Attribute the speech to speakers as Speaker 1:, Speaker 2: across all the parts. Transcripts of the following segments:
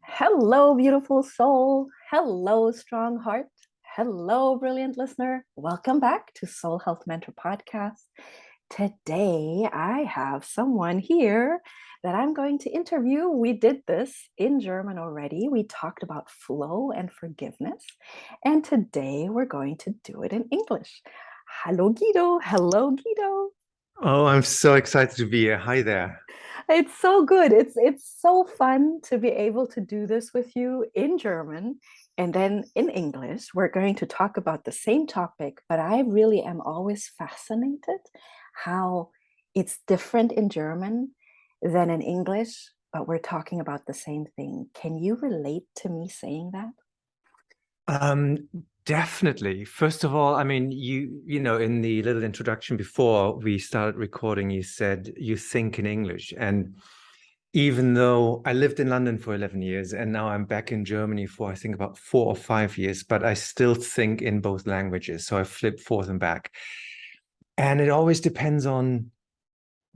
Speaker 1: Hello, beautiful soul. Hello, strong heart. Hello, brilliant listener. Welcome back to Soul Health Mentor Podcast. Today, I have someone here that I'm going to interview. We did this in German already. We talked about flow and forgiveness. And today, we're going to do it in English. Hello, Gido. Hello, Gido.
Speaker 2: Oh, I'm so excited to be here. Hi there.
Speaker 1: It's so good. It's so fun to be able to do this with you in German and then in English. We're going to talk about the same topic, but I really am always fascinated how it's different in German than in English, but we're talking about the same thing. Can you relate to me saying that?
Speaker 2: Um, Definitely. First of all, I mean, you know, in the little introduction before we started recording, you said you think in English. And even though I lived in London for 11 years and now I'm back in Germany for, I think, about 4 or 5 years, but I still think in both languages. So I flip forth and back. And it always depends on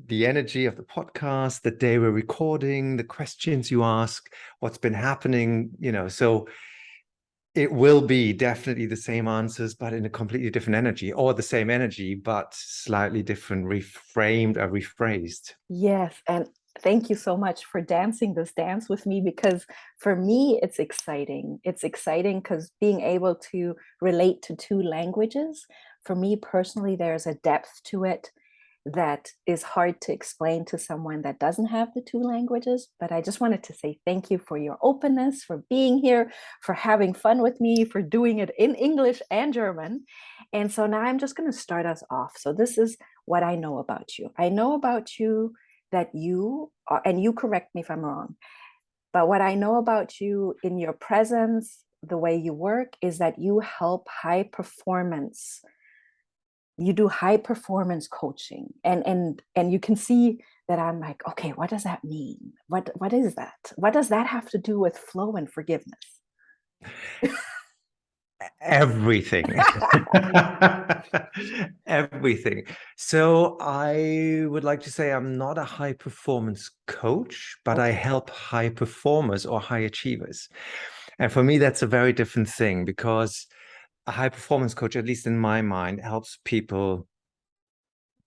Speaker 2: the energy of the podcast, the day we're recording, the questions you ask, what's been happening, you know. So it will be definitely the same answers, but in a completely different energy, or the same energy, but slightly different, reframed or rephrased.
Speaker 1: Yes, and thank you so much for dancing this dance with me because for me it's exciting. It's exciting because being able to relate to two languages, for me personally, there's a depth to it that is hard to explain to someone that doesn't have the two languages. But I just wanted to say thank you for your openness, for being here, for having fun with me, for doing it in English and German. And so now I'm just going to start us off. So this is what I know about you. I know about you that you are, and you correct me if I'm wrong, but what I know about you in your presence, the way you work, is that you help high performance. You do high performance coaching, and you can see that I'm like, okay, what does that mean? What is that? What does that have to do with flow and forgiveness?
Speaker 2: Everything. Everything. So I would like to say I'm not a high performance coach, but I
Speaker 1: Okay.
Speaker 2: help high performers or high achievers. And for me, that's a very different thing because a high performance coach, at least in my mind, helps people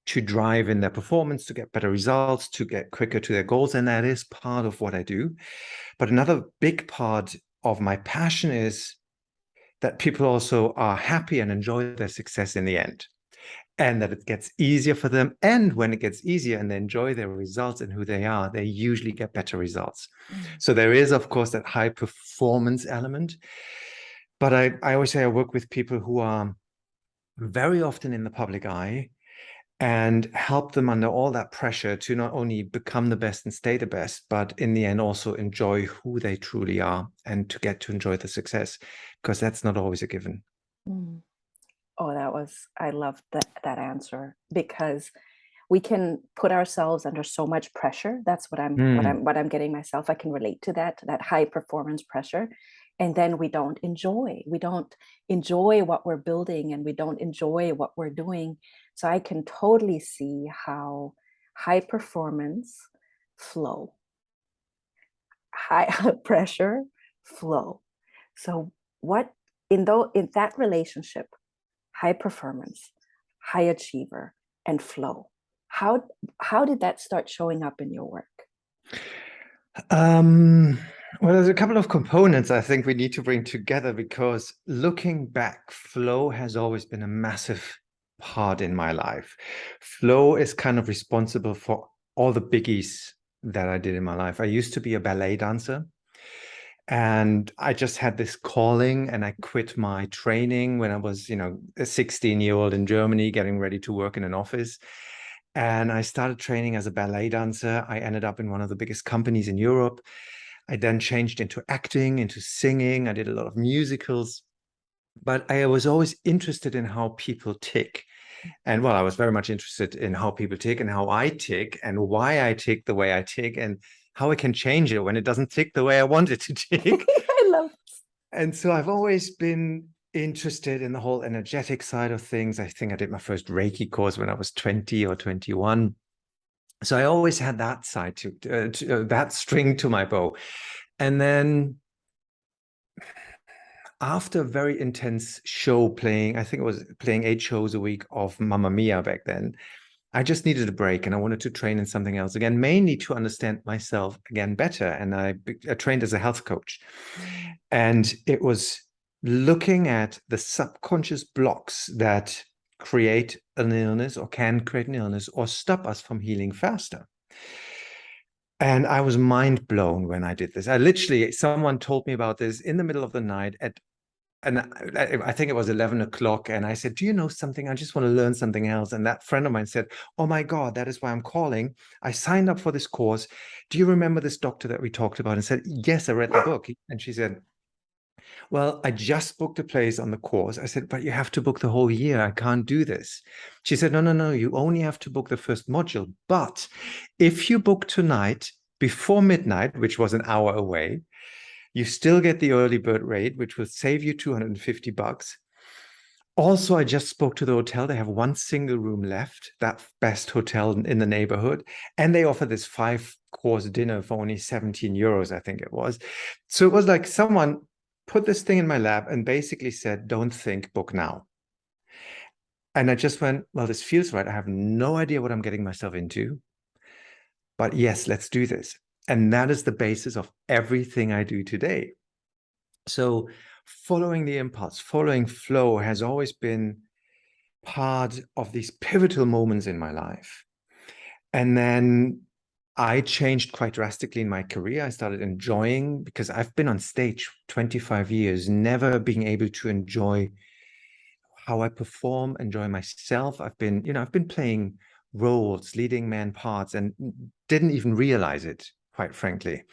Speaker 2: to drive in their performance, to get better results, to get quicker to their goals. And that is part of what I do. But another big part of my passion is that people also are happy and enjoy their success in the end, and that it gets easier for them. And when it gets easier and they enjoy their results and who they are, they usually get better results.
Speaker 1: Mm.
Speaker 2: So there is, of course, that high performance element. But I always say I work with people who are very often in the public eye and help them under all that pressure to not only become the best and stay the best, but in the end also enjoy who they truly are and to get to enjoy the success, because that's not always a given.
Speaker 1: Mm. Oh, I love that answer because we can put ourselves under so much pressure. That's
Speaker 2: Mm.
Speaker 1: what I'm getting myself. I can relate to that high performance pressure. And then we don't enjoy what we're building, and we don't enjoy what we're doing. So I can totally see how high performance flow, high pressure flow. So what in that relationship, high performance, high achiever, and flow, how how did that start showing up in your work?
Speaker 2: Um, well, there's a couple of components I think we need to bring together because looking back, flow has always been a massive part in my life. Flow is kind of responsible for all the biggies that I did in my life. I used to be a ballet dancer, and I just had this calling, and I quit my training when I was, you know, a 16-year-old in Germany getting ready to work in an office. And I started training as a ballet dancer. I ended up in one of the biggest companies in Europe. I then changed into acting, into singing. I did a lot of musicals, but I was always interested in how people tick. And well, I was very much interested in how people tick and how I tick and why I tick the way I tick and how I can change it when it doesn't tick the way I want it to tick.
Speaker 1: I love
Speaker 2: And so I've always been interested in the whole energetic side of things. I think I did my first Reiki course when I was 20 or 21. So I always had that side to that string to my bow. And then after a very intense show playing, I think it was playing 8 shows a week of Mamma Mia back then, I just needed a break and I wanted to train in something else again, mainly to understand myself again better. And I trained as a health coach.
Speaker 1: Mm.
Speaker 2: And it was looking at the subconscious blocks that create an illness or can create an illness or stop us from healing faster. And I was mind blown when I did this. I literally, someone told me about this in the middle of the night and I think it was 11 o'clock. And I said, do you know something? I just want to learn something else. And that friend of mine said, oh my God, that is why I'm calling. I signed up for this course. Do you remember this doctor that we talked about? And said, yes, I read the book. And she said, well, I just booked a place on the course. I said, but you have to book the whole year. I can't do this. She said, no, no, no, you only have to book the first module. But if you book tonight before midnight, which was an hour away, you still get the early bird rate, which will save you $250. Also, I just spoke to the hotel. They have one single room left, that best hotel in the neighborhood. And they offer this 5-course dinner for only 17 euros, I think it was. So it was like someone put this thing in my lap and basically said, don't think, book now. And I just went, well, this feels right. I have no idea what I'm getting myself into. But yes, let's do this. And that is the basis of everything I do today. So following the impulse, following flow has always been part of these pivotal moments in my life. And then I changed quite drastically in my career. I started enjoying, because I've been on stage 25 years, never being able to enjoy how I perform, enjoy myself. I've been playing roles, leading man parts, and didn't even realize it, quite frankly.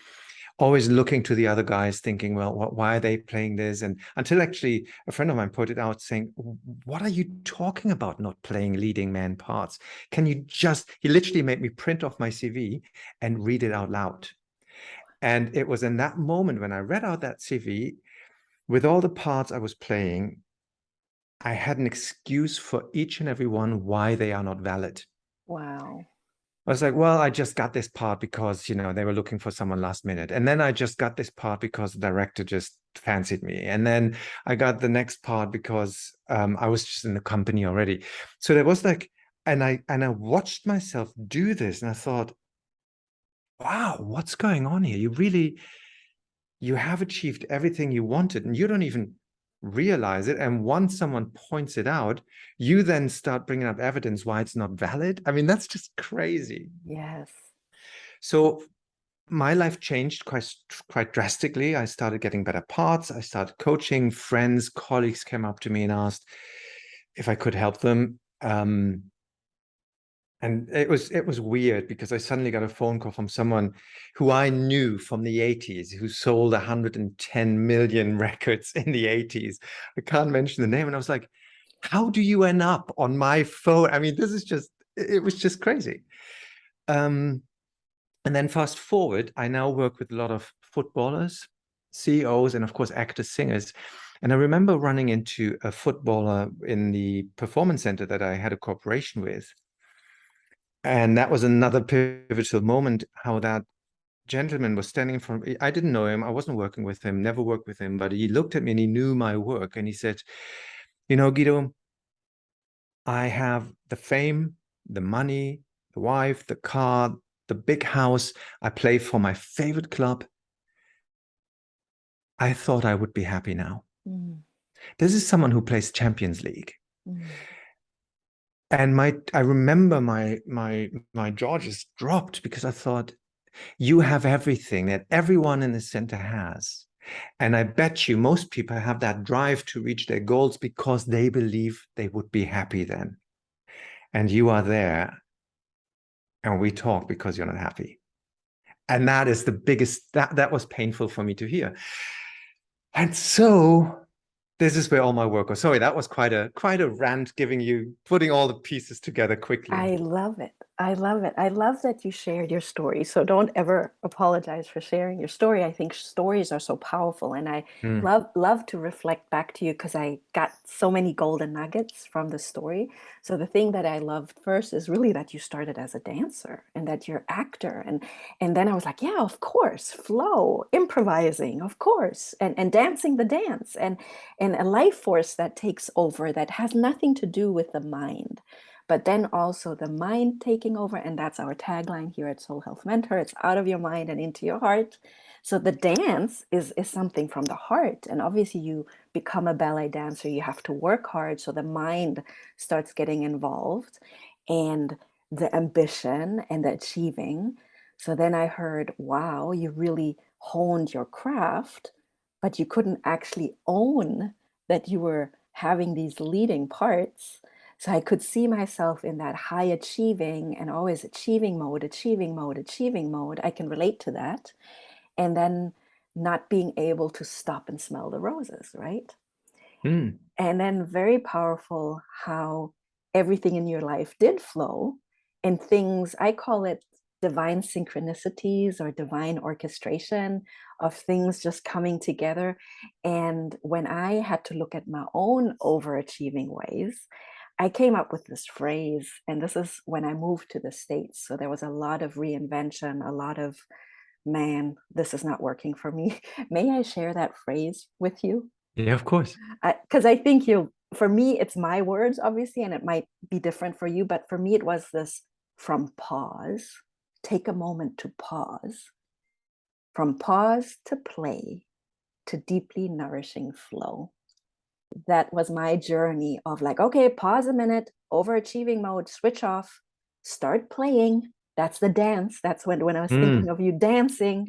Speaker 2: Always looking to the other guys, thinking, well, why are they playing this? And until actually a friend of mine pointed out, saying, what are you talking about, not playing leading man parts? Can you just, he literally made me print off my CV and read it out loud. And it was in that moment when I read out that CV, with all the parts I was playing, I had an excuse for each and every one why they are not valid.
Speaker 1: Wow.
Speaker 2: I was like, well, I just got this part because, they were looking for someone last minute. And then I just got this part because the director just fancied me. And then I got the next part because I was just in the company already. So there was like, and I watched myself do this and I thought, wow, what's going on here? You have achieved everything you wanted and you don't even realize it. And once someone points it out, you then start bringing up evidence why it's not valid. I mean, that's just crazy.
Speaker 1: Yes.
Speaker 2: So my life changed quite drastically. I started getting better parts. I started coaching. Friends, colleagues came up to me and asked if I could help them. And it was weird because I suddenly got a phone call from someone who I knew from the 80s, who sold 110 million records in the 80s. I can't mention the name. And I was like, how do you end up on my phone? I mean, it was just crazy. And then fast forward, I now work with a lot of footballers, CEOs, and of course, actors, singers. And I remember running into a footballer in the performance center that I had a cooperation with. And that was another pivotal moment, how that gentleman was standing in front of me. I didn't know him. I wasn't working with him, never worked with him, but he looked at me and he knew my work. And he said, Guido, I have the fame, the money, the wife, the car, the big house. I play for my favorite club. I thought I would be happy now.
Speaker 1: Mm.
Speaker 2: This is someone who plays Champions League.
Speaker 1: Mm.
Speaker 2: And I remember my jaw just dropped because I thought, you have everything that everyone in the center has. And I bet you most people have that drive to reach their goals because they believe they would be happy then. And you are there and we talk because you're not happy. And that is the biggest, that was painful for me to hear. And so this is where all my work was. Sorry, that was quite a rant, putting all the pieces together quickly.
Speaker 1: I love it. I love it. I love that you shared your story. So don't ever apologize for sharing your story. I think stories are so powerful, and I
Speaker 2: Mm,
Speaker 1: love to reflect back to you because I got so many golden nuggets from the story. So the thing that I loved first is really that you started as a dancer and that you're actor, and then I was like, yeah, of course, flow, improvising, of course, and dancing the dance, and a life force that takes over that has nothing to do with the mind, but then also the mind taking over. And that's our tagline here at Soul Health Mentor. It's out of your mind and into your heart. So the dance is something from the heart. And obviously you become a ballet dancer, you have to work hard. So the mind starts getting involved, and the ambition and the achieving. So then I heard, wow, you really honed your craft, but you couldn't actually own that you were having these leading parts. So I could see myself in that high achieving and always achieving mode, achieving mode, achieving mode. I can relate to that. And then not being able to stop and smell the roses, right?
Speaker 2: mm.
Speaker 1: And then very powerful how everything in your life did flow, and things, I call it divine synchronicities or divine orchestration of things just coming together. And when I had to look at my own overachieving ways, I came up with this phrase, and this is when I moved to the States. So there was a lot of reinvention, a lot of, man, this is not working for me. May I share that phrase with you?
Speaker 2: Yeah, of course.
Speaker 1: Because I think you, for me, it's my words, obviously, and it might be different for you, but for me, it was this: from pause, take a moment to pause, from pause to play, to deeply nourishing flow. That was my journey of like, okay, pause a minute, overachieving mode, switch off, start playing. That's the dance. That's when I was thinking
Speaker 2: Mm,
Speaker 1: of you dancing,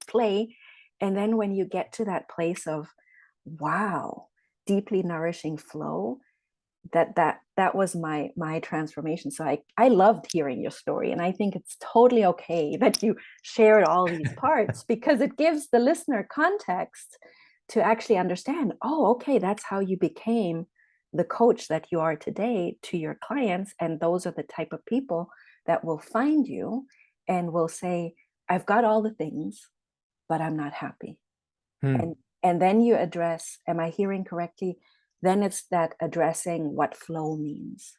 Speaker 1: play. And then when you get to that place of, wow, deeply nourishing flow, that was my transformation. So I loved hearing your story, and I think it's totally okay that you shared all these parts, because it gives the listener context to actually understand, oh, okay, that's how you became the coach that you are today to your clients. And those are the type of people that will find you and will say, I've got all the things, but I'm not happy.
Speaker 2: mm.
Speaker 1: And then you address, am I hearing correctly? Then it's that addressing what flow means,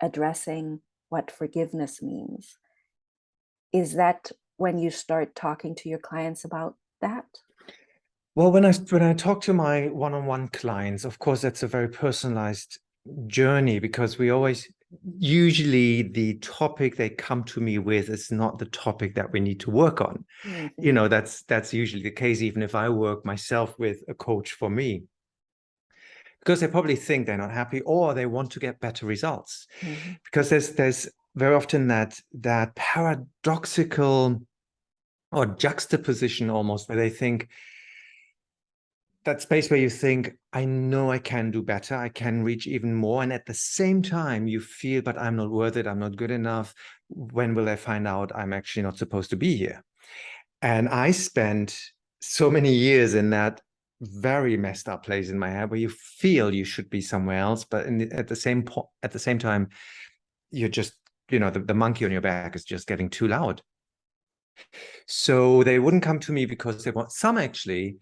Speaker 1: addressing what forgiveness means. Is that when you start talking to your clients about that?
Speaker 2: Well, when I talk to my one-on-one clients, of course, that's a very personalized journey because we always usually the topic they come to me with is not the topic that we need to work on.
Speaker 1: Mm-hmm.
Speaker 2: That's usually the case, even if I work myself with a coach for me, because they probably think they're not happy or they want to get better results.
Speaker 1: Mm-hmm.
Speaker 2: Because there's very often that paradoxical or juxtaposition almost where they think that space where you think, I know I can do better, I can reach even more. And at the same time, you feel, but I'm not worth it, I'm not good enough. When will I find out I'm actually not supposed to be here? And I spent so many years in that very messed up place in my head where you feel you should be somewhere else, but at the same time, you're just, the monkey on your back is just getting too loud. So they wouldn't come to me because they want, some actually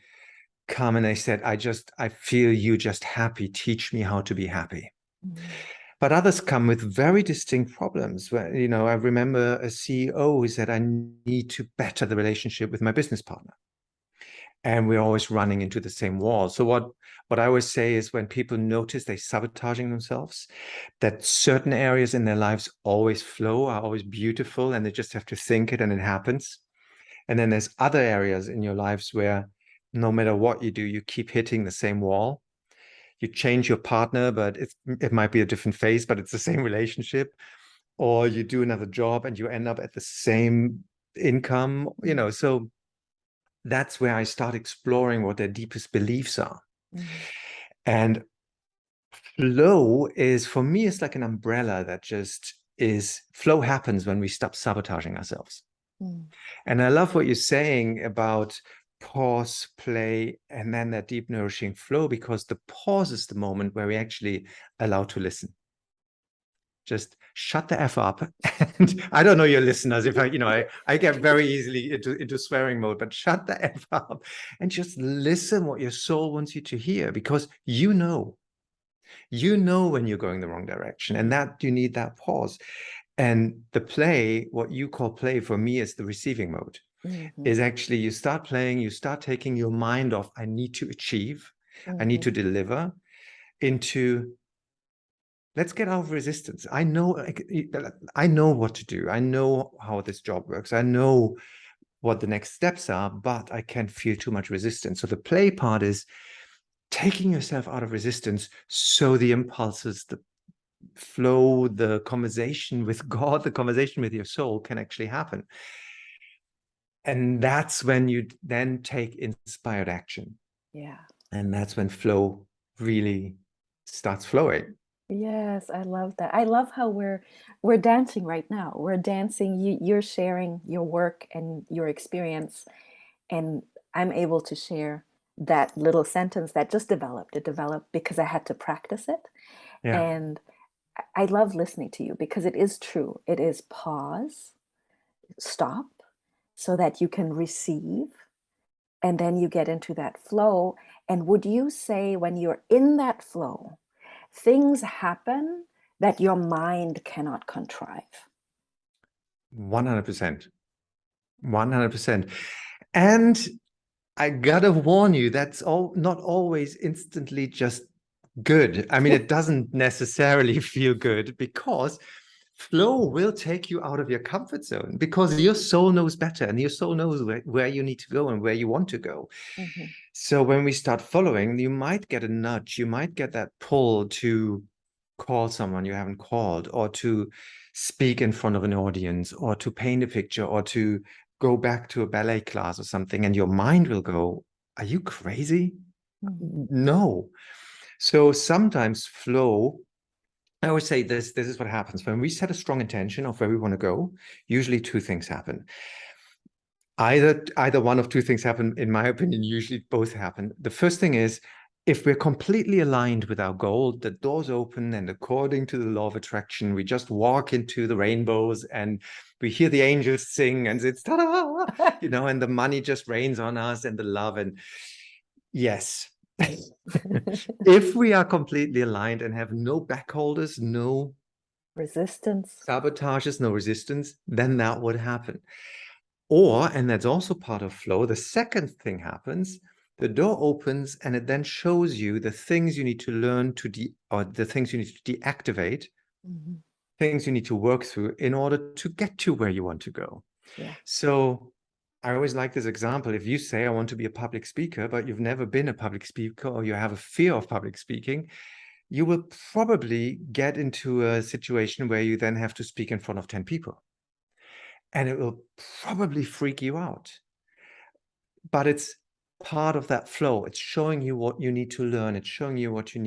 Speaker 2: come and they said, I feel you just happy. Teach me how to be happy.
Speaker 1: Mm-hmm.
Speaker 2: But others come with very distinct problems where, I remember a CEO who said, I need to better the relationship with my business partner. And we're always running into the same wall. So what I always say is when people notice they're sabotaging themselves, that certain areas in their lives always flow, are always beautiful, and they just have to think it and it happens. And then there's other areas in your lives where no matter what you do, you keep hitting the same wall. You change your partner, but it might be a different phase, but it's the same relationship. Or you do another job and you end up at the same income. So that's where I start exploring what their deepest beliefs are.
Speaker 1: Mm-hmm.
Speaker 2: And flow is, for me, it's like an umbrella that just is, flow happens when we stop sabotaging ourselves. And I love what you're saying about pause, play, and then that deep, nourishing flow, because the pause is the moment where we actually allow to listen. just shut the F up. And I don't know your listeners, if I get very easily into swearing mode, but shut the F up and just listen what your soul wants you to hear, because you know when you're going the wrong direction, and that you need that pause. And the play, what you call play for me, is the receiving mode.
Speaker 1: Mm-hmm.
Speaker 2: Is actually, you start playing, you start taking your mind off, I need to achieve, I need
Speaker 1: Mm-hmm.
Speaker 2: to deliver, into let's get out of resistance. I know what to do. I know how this job works. I know what the next steps are, but I can't feel too much resistance. So the play part is taking yourself out of resistance, so the impulses, the flow, the conversation with God, the conversation with your soul can actually happen. And that's when you then take inspired action.
Speaker 1: Yeah.
Speaker 2: And that's when flow really starts flowing.
Speaker 1: Yes, I love that. I love how we're dancing right now. We're dancing. You're sharing your work and your experience, and I'm able to share that little sentence that just developed. It developed because I had to practice it.
Speaker 2: Yeah.
Speaker 1: And I love listening to you because it is true. It is pause, stop, so that you can receive, and then you get into that flow. And would you say when you're in that flow, things happen that your mind cannot contrive?
Speaker 2: 100%. 100%. And I gotta warn you, that's all not always instantly just good. I mean, it doesn't necessarily feel good, because flow will take you out of your comfort zone, because your soul knows better, and your soul knows where you need to go and where you want to go.
Speaker 1: Mhm.
Speaker 2: So when we start following, you might get a nudge, you might get that pull to call someone you haven't called, or to speak in front of an audience, or to paint a picture, or to go back to a ballet class or something, and your mind will go, are you crazy?
Speaker 1: Mhm.
Speaker 2: No. So sometimes flow, I always say this is what happens when we set a strong intention of where we want to go. Usually two things happen. Either one of two things happen, in my opinion. Usually both happen. The first thing is, if we're completely aligned with our goal, the doors open, and according to the law of attraction, we just walk into the rainbows, and we hear the angels sing, and it's ta-da, and the money just rains on us, and the love. And yes, if we are completely aligned and have no backholders, no
Speaker 1: Resistance.
Speaker 2: sabotages, no resistance, then that would happen. Or, and that's also part of flow, the second thing happens, the door opens, and it then shows you the things you need to learn or the things you need to deactivate,
Speaker 1: Mhm.
Speaker 2: things you need to work through in order to get to where you want to go.
Speaker 1: Yeah.
Speaker 2: So I always like this example. If you say, I want to be a public speaker, but you've never been a public speaker, or you have a fear of public speaking, you will probably get into a situation where you then have to speak in front of 10 people. And it will probably freak you out. But it's part of that flow. It's showing you what you need to learn. It's showing you what you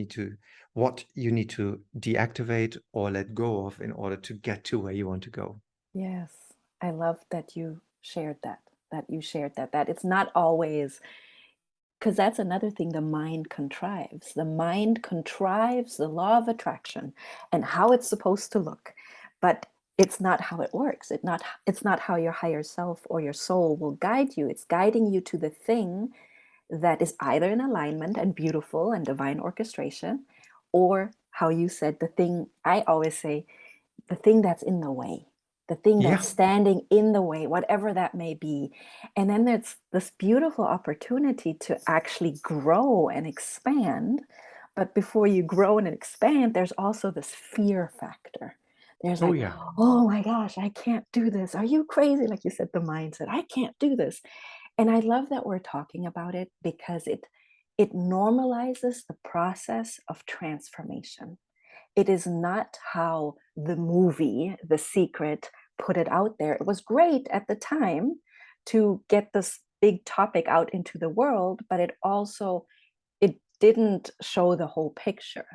Speaker 2: need to deactivate or let go of in order to get to where you want to go.
Speaker 1: Yes. I love that you shared that that it's not always, because that's another thing the mind contrives. The mind contrives the law of attraction and how it's supposed to look, but it's not how it works. It's not how your higher self or your soul will guide you. It's guiding you to the thing that is either in alignment and beautiful and divine orchestration, or how you said, the thing I always say, the thing that's in the way, the thing that's
Speaker 2: Yeah.
Speaker 1: standing in the way, whatever that may be. And then there's this beautiful opportunity to actually grow and expand. But before you grow and expand, there's also this fear factor. There's
Speaker 2: Oh,
Speaker 1: like,
Speaker 2: yeah.
Speaker 1: oh my gosh, I can't do this. Are you crazy? Like you said, the mindset, I can't do this. And I love that we're talking about it because it normalizes the process of transformation. It is not how the movie, The Secret, put it out there. It was great at the time to get this big topic out into the world, but it didn't show the whole picture,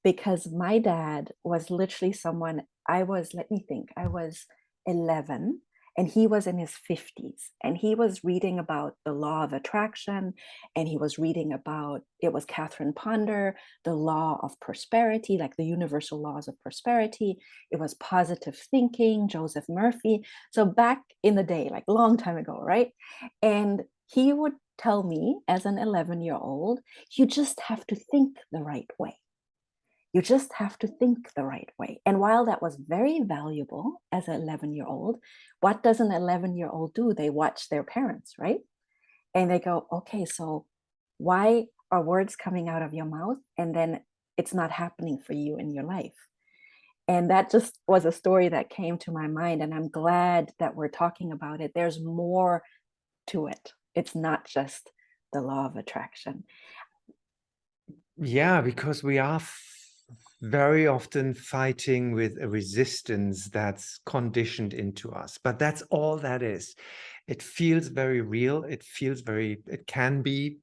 Speaker 1: because my dad was literally someone, let me think, I was 11, and he was in his 50s, and he was reading about the law of attraction, and he was reading about, it was Catherine Ponder, the law of prosperity, like the universal laws of prosperity. It was positive thinking, Joseph Murphy. So back in the day, like a long time ago, right? And he would tell me as an 11-year-old, you just have to think the right way. You just have to think the right way. And while that was very valuable as an 11-year-old, what does an 11-year-old do? They watch their parents, right? And they go, okay, so why are words coming out of your mouth and then it's not happening for you in your life? And that just was a story that came to my mind. And I'm glad that we're talking about it. There's more to it. It's not just the law of attraction.
Speaker 2: Yeah, because we are very often fighting with a resistance that's conditioned into us, but that's all that is. It feels very real. It can be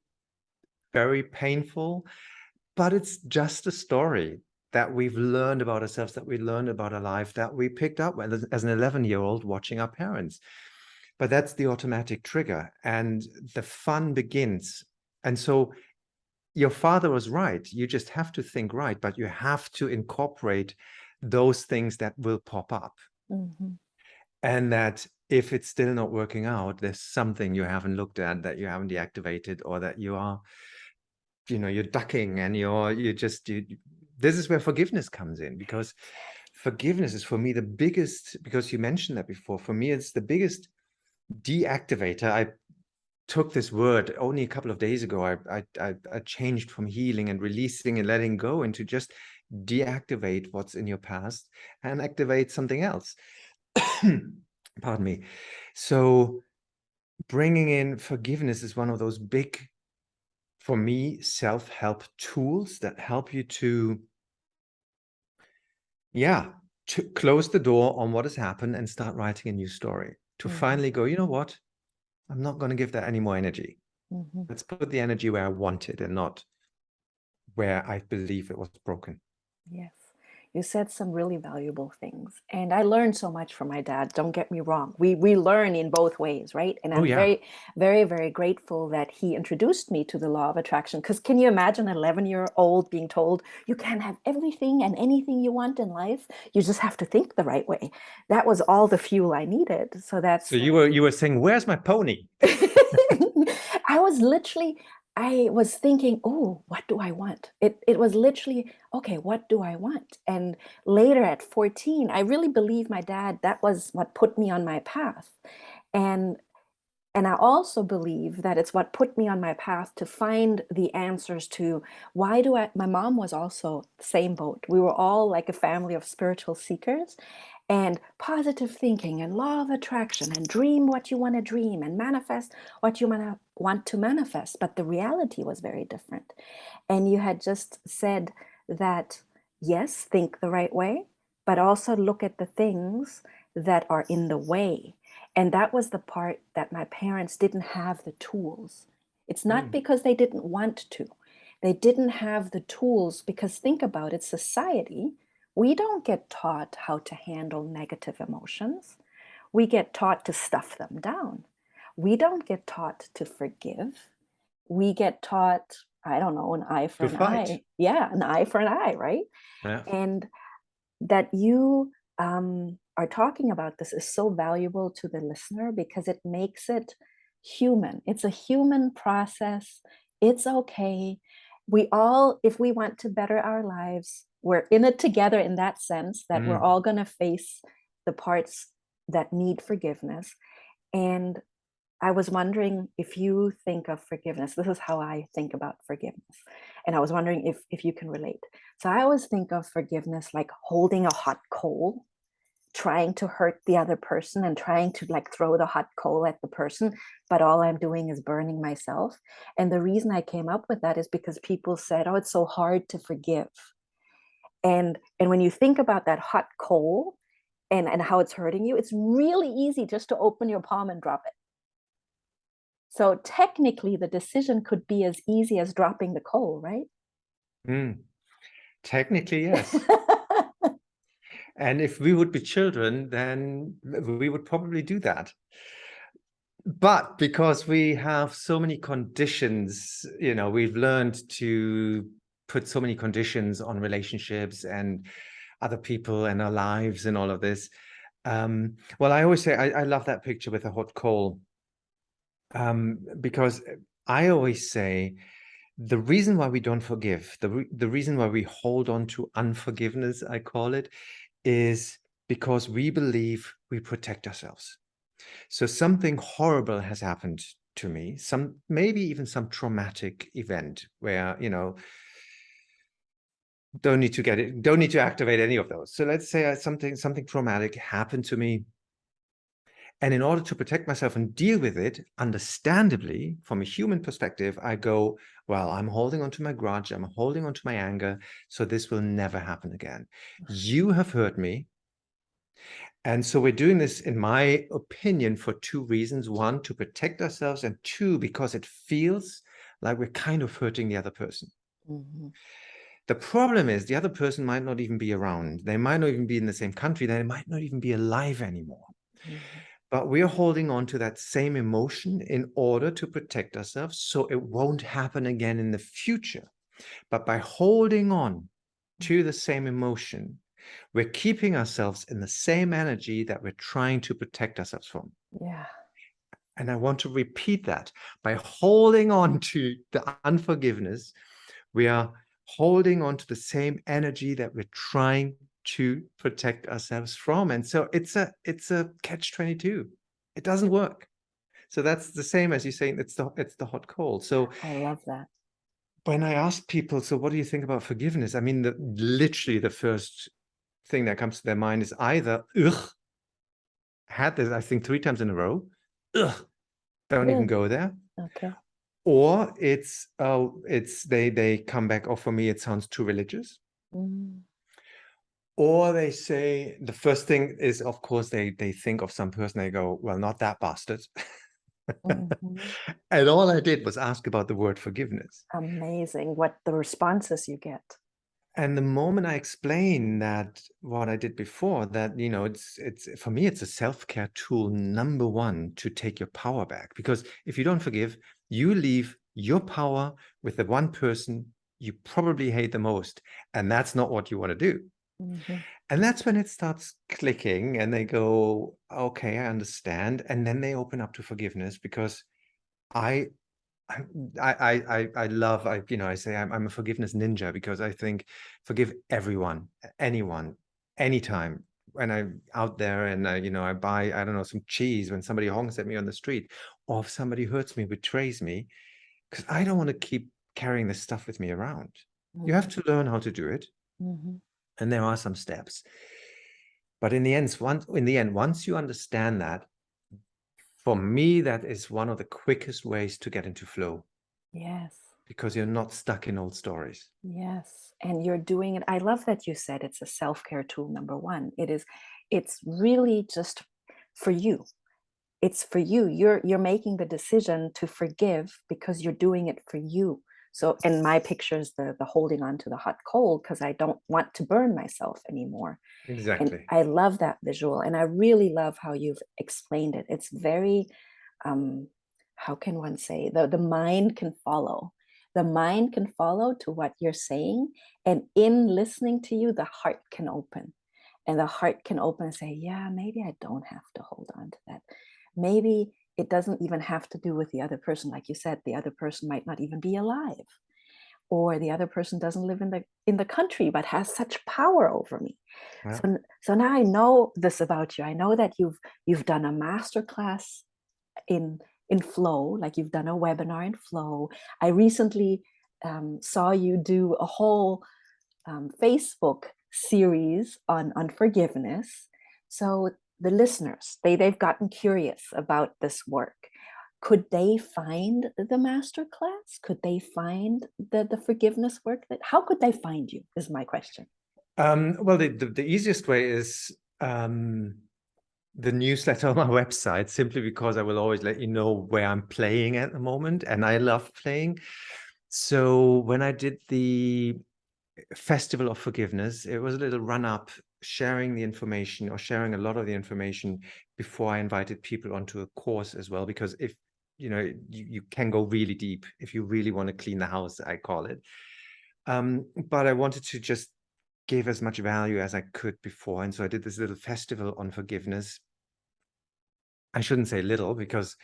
Speaker 2: very painful, but it's just a story that we've learned about ourselves, that we learned about our life, that we picked up as an 11-year-old watching our parents. But that's the automatic trigger, and the fun begins. And so your father was right. You just have to think right, but you have to incorporate those things that will pop up.
Speaker 1: Mm-hmm.
Speaker 2: And that if it's still not working out, there's something you haven't looked at, that you haven't deactivated, or that you are, you're ducking, and this is where forgiveness comes in, because forgiveness is for me the biggest, because you mentioned that before, for me, it's the biggest deactivator. I took this word only a couple of days ago. I changed from healing and releasing and letting go into just deactivate what's in your past and activate something else. Pardon me. So bringing in forgiveness is one of those big, for me, self-help tools that help you to close the door on what has happened and start writing a new story, to
Speaker 1: Mm-hmm.
Speaker 2: finally go, you know what, I'm not going to give that any more energy.
Speaker 1: Mm-hmm.
Speaker 2: Let's put the energy where I want it and not where I believe it was broken.
Speaker 1: Yes. You said some really valuable things. And I learned so much from my dad. Don't get me wrong. We learn in both ways, right? And
Speaker 2: Oh
Speaker 1: I'm
Speaker 2: yeah.
Speaker 1: very, very, very grateful that he introduced me to the law of attraction. Because can you imagine an 11-year-old being told you can have everything and anything you want in life? You just have to think the right way. That was all the fuel I needed. So
Speaker 2: So
Speaker 1: that's
Speaker 2: you were saying, where's my pony?
Speaker 1: I was literally, I was thinking, oh, what do I want? It was literally, okay, what do I want? And later at 14, I really believe my dad, that was what put me on my path. And and I also believe that it's what put me on my path to find the answers to why do I, my mom was also the same boat. We were all like a family of spiritual seekers, and positive thinking and law of attraction and dream what you want to dream and manifest what you want to manifest. But the reality was very different. And you had just said that, yes, think the right way, but also look at the things that are in the way. And that was the part that my parents didn't have the tools. It's not because they didn't want to. They didn't have the tools because think about it, society, we don't get taught how to handle negative emotions. We get taught to stuff them down. We don't get taught to forgive. We get taught, I don't know, an eye for
Speaker 2: To
Speaker 1: an
Speaker 2: fight.
Speaker 1: eye. Yeah, an eye for an eye, right?
Speaker 2: Yeah.
Speaker 1: And that you are talking about this is so valuable to the listener because it makes it human. It's a human process. It's okay. We all, if we want to better our lives, we're in it together in that sense that we're all going to face the parts that need forgiveness. And I was wondering if you think of forgiveness. This is how I think about forgiveness. And I was wondering if you can relate. So I always think of forgiveness like holding a hot coal, trying to hurt the other person and trying to like throw the hot coal at the person, but all I'm doing is burning myself. And the reason I came up with that is because people said, "Oh, it's so hard to forgive." And when you think about that hot coal and how it's hurting you, it's really easy just to open your palm and drop it. So technically, the decision could be as easy as dropping the coal, right?
Speaker 2: Technically, yes. And if we would be children, then we would probably do that. But because we have so many conditions, we've learned to put so many conditions on relationships and other people and our lives and all of this. Well, I always say I love that picture with the hot coal, because I always say the reason why we don't forgive, the reason why we hold on to unforgiveness, I call it, is because we believe we protect ourselves. So something horrible has happened to me, maybe even some traumatic event where, don't need to activate any of those. So let's say something traumatic happened to me. And in order to protect myself and deal with it, understandably, from a human perspective, I go, well, I'm holding on to my grudge, I'm holding on to my anger, so this will never happen again. You have hurt me. And so we're doing this, in my opinion, for two reasons. One, to protect ourselves, and two, because it feels like we're kind of hurting the other person.
Speaker 1: Mm-hmm.
Speaker 2: The problem is the other person might not even be around. They might not even be in the same country. They might not even be alive anymore.
Speaker 1: Mm-hmm.
Speaker 2: But we are holding on to that same emotion in order to protect ourselves so it won't happen again in the future. But by holding on to the same emotion, we're keeping ourselves in the same energy that we're trying to protect ourselves from.
Speaker 1: Yeah.
Speaker 2: And I want to repeat that. By holding on to the unforgiveness, we are holding on to the same energy that we're trying to protect ourselves from. And so it's a catch-22. It doesn't work. So that's the same as you saying it's the hot coal. So
Speaker 1: I love that.
Speaker 2: when I ask people, so what do you think about forgiveness? I mean, literally the first thing that comes to their mind is either, ugh, had this, I think, 3 times in a row, ugh, don't even
Speaker 1: Really?
Speaker 2: go there.
Speaker 1: Okay.
Speaker 2: Or it's they come back, oh, for me, it sounds too religious.
Speaker 1: Mm-hmm.
Speaker 2: Or they say, the first thing is, of course, they think of some person, they go, well, not that bastard.
Speaker 1: Mm-hmm.
Speaker 2: And all I did was ask about the word forgiveness.
Speaker 1: Amazing what the responses you get.
Speaker 2: And the moment I explain that what I did before, that, it's for me, it's a self-care tool, number one, to take your power back. Because if you don't forgive, you leave your power with the one person you probably hate the most. And that's not what you want to do.
Speaker 1: Mm-hmm.
Speaker 2: And that's when it starts clicking and they go, okay, I understand. And then they open up to forgiveness, because I I love, I say I'm a forgiveness ninja, because I think forgive everyone, anyone, anytime. When I'm out there and I buy, I don't know, some cheese, when somebody honks at me on the street, or if somebody hurts me, betrays me, because I don't want to keep carrying this stuff with me around. You have to learn how to do it,
Speaker 1: Mm-hmm.
Speaker 2: and there are some steps. But in the end, once you understand that, for me, that is one of the quickest ways to get into flow,
Speaker 1: Yes.
Speaker 2: because you're not stuck in old stories.
Speaker 1: Yes. And you're doing it. I love that you said it's a self-care tool, number one. It's really just for you. It's for you. You're making the decision to forgive because you're doing it for you. So in my picture is the holding on to the hot coal because I don't want to burn myself anymore. And
Speaker 2: Exactly.
Speaker 1: I love that visual. And I really love how you've explained it. It's very, um, how can one say, the mind can follow. The mind can follow to what you're saying. And in listening to you, the heart can open. And the heart can open and say, yeah, maybe I don't have to hold on to that. Maybe it doesn't even have to do with the other person. Like you said, the other person might not even be alive, or the other person doesn't live in the country but has such power over me.
Speaker 2: Yeah.
Speaker 1: So now I know this about you. I know that you've done a master class in flow, like you've done a webinar in flow. I recently saw you do a whole Facebook series on forgiveness. So the listeners, they've gotten curious about this work. Could they find the master class? Could they find the forgiveness work? How could they find you is my question.
Speaker 2: Well, the easiest way is the newsletter on my website, simply because I will always let you know where I'm playing at the moment, and I love playing. So when I did the Festival of Forgiveness, it was a little run-up sharing the information or sharing a lot of the information before I invited people onto a course as well, because if you can go really deep if you really want to clean the house, I call it. But I wanted to just give as much value as I could before. And so I did this little festival on forgiveness. I shouldn't say little, because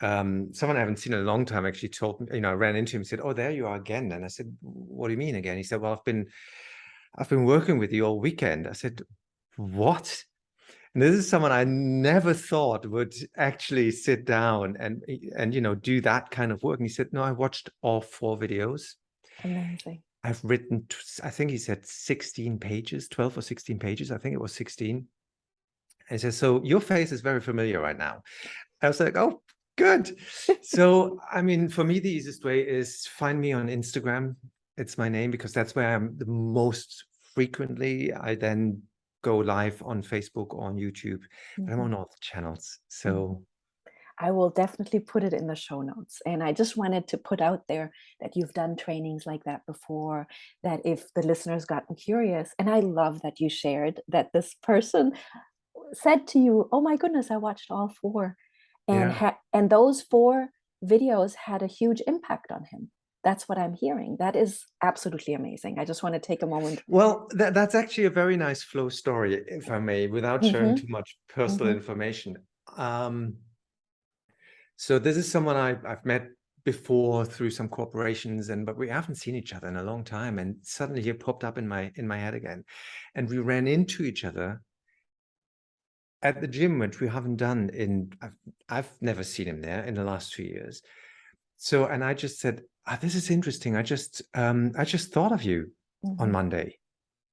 Speaker 2: someone I haven't seen in a long time actually told me, I ran into him and said, "Oh, there you are again." And I said, "What do you mean again?" He said, "Well, I've been working with you all weekend." I said, "What?" And this is someone I never thought would actually sit down and do that kind of work. And he said, "No, I watched all 4 videos.
Speaker 1: Amazing.
Speaker 2: I've written, I think he said 16 pages, 12 or 16 pages. I think it was 16. And he says, so your face is very familiar right now." I was like, "Oh, good." So, I mean, for me, the easiest way is find me on Instagram. It's my name because that's where I'm the most frequently. I then go live on Facebook or on YouTube, but I'm
Speaker 1: Mhm,
Speaker 2: on all the channels.
Speaker 1: mhm.
Speaker 2: So
Speaker 1: I will definitely put it in the show notes. And I just wanted to put out there that you've done trainings like that before, that if the listeners gotten curious, and I love that you shared that this person said to you, "Oh my goodness, I watched all 4." And
Speaker 2: yeah.
Speaker 1: and those 4 videos had a huge impact on him. That's what I'm hearing. That is absolutely amazing. I just want to take a moment.
Speaker 2: Well, that's actually a very nice flow story, if I may, without sharing too
Speaker 1: Mhm,
Speaker 2: much personal
Speaker 1: mhm,
Speaker 2: information. Um, so this is someone I've met before through some corporations, but we haven't seen each other in a long time. And suddenly he popped up in my head again, and we ran into each other at the gym, which we haven't done I've never seen him there in the last 2 years. So, and I just said, "This is interesting. I just thought of you on
Speaker 1: mhm.
Speaker 2: Monday,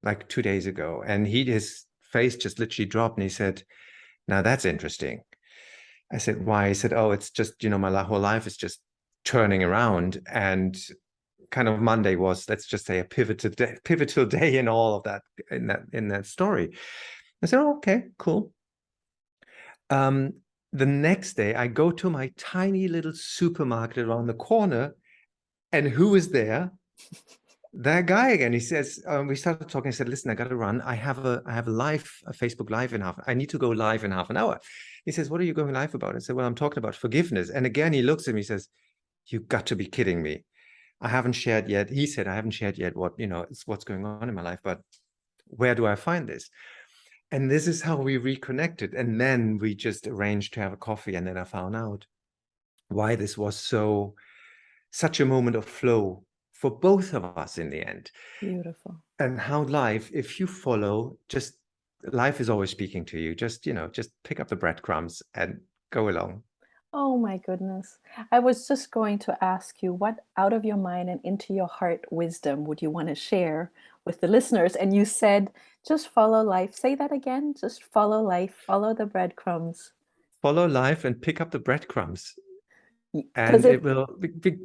Speaker 2: like 2 days ago." And his face just literally dropped, and he said, "Now that's interesting." I said, "Why?" He said, "Oh, it's just, my whole life is just turning around." And kind of Monday was, let's just say, a pivotal day in all of that, in that story. I said, "Oh, okay, cool." Um, the next day, I go to my tiny little supermarket around the corner, and who is there? That guy again. He says, we started talking. I said, "Listen, I got to run. I have a Facebook live in half. I need to go live in half an hour." He says, "What are you going live about?" I said, "Well, I'm talking about forgiveness." And again, he looks at me, he says, "You got to be kidding me. I haven't shared yet." He said, "I haven't shared yet what's going on in my life, but where do I find this?" And this is how we reconnected. And then we just arranged to have a coffee. And then I found out why this was such a moment of flow for both of us in the end.
Speaker 1: Beautiful.
Speaker 2: And how life, if you follow, just life is always speaking to you. Just pick up the breadcrumbs and go along.
Speaker 1: Oh my goodness. I was just going to ask you, what out of your mind and into your heart wisdom would you want to share with the listeners? And you said, just follow life. Say that again. Just follow life, follow the breadcrumbs.
Speaker 2: Follow life and pick up the breadcrumbs.
Speaker 1: Because
Speaker 2: And it will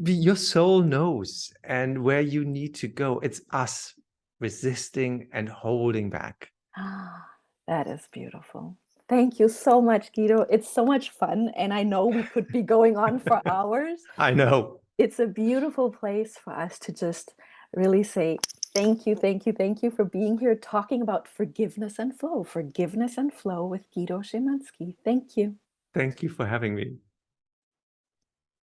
Speaker 2: your soul knows and where you need to go. It's us resisting and holding back.
Speaker 1: that is beautiful. Thank you so much, Guido. It's so much fun. And I know we could be going on for hours.
Speaker 2: I know.
Speaker 1: It's a beautiful place for us to just really say, thank you, thank you, thank you for being here talking about forgiveness and flow with Gido Schimanski. Thank you.
Speaker 2: Thank you for having me.